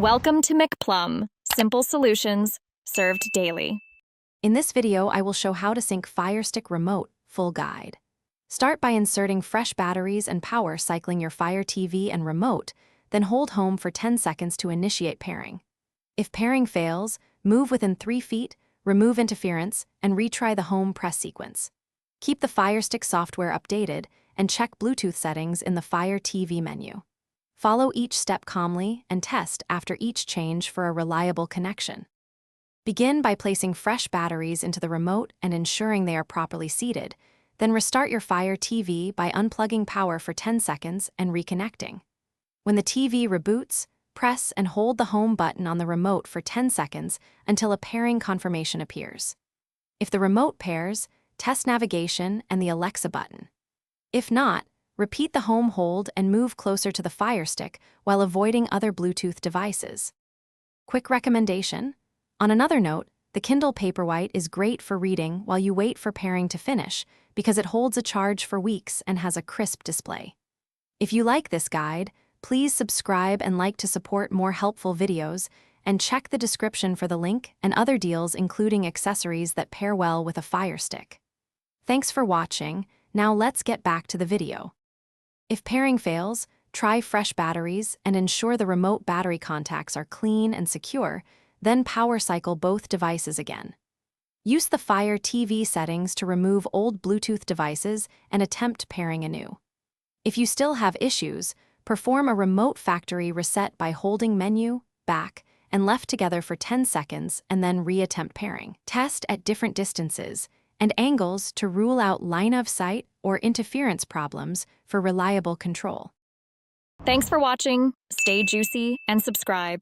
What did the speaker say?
Welcome to McPlum, simple solutions served daily. In this video, I will show how to sync Firestick remote, full guide. Start by inserting fresh batteries and power cycling your Fire TV and remote, then hold home for 10 seconds to initiate pairing. If pairing fails, move within 3 feet, remove interference, and retry the home press sequence. Keep the Firestick software updated and check Bluetooth settings in the Fire TV menu. Follow each step calmly and test after each change for a reliable connection. Begin by placing fresh batteries into the remote and ensuring they are properly seated, then restart your Fire TV by unplugging power for 10 seconds and reconnecting. When the TV reboots, press and hold the home button on the remote for 10 seconds until a pairing confirmation appears. If the remote pairs, test navigation and the Alexa button. If not, repeat the home hold and move closer to the Firestick while avoiding other Bluetooth devices. Quick recommendation: on another note, the Kindle Paperwhite is great for reading while you wait for pairing to finish because it holds a charge for weeks and has a crisp display. If you like this guide, please subscribe and like to support more helpful videos, and check the description for the link and other deals including accessories that pair well with a Firestick. Thanks for watching. Now let's get back to the video. If pairing fails, try fresh batteries and ensure the remote battery contacts are clean and secure, then power cycle both devices again. Use the Fire TV settings to remove old Bluetooth devices and attempt pairing anew. If you still have issues, perform a remote factory reset by holding menu, back, and left together for 10 seconds and then re-attempt pairing. Test at different distances and angles to rule out line of sight or interference problems for reliable control. Thanks for watching. Stay juicy and subscribe.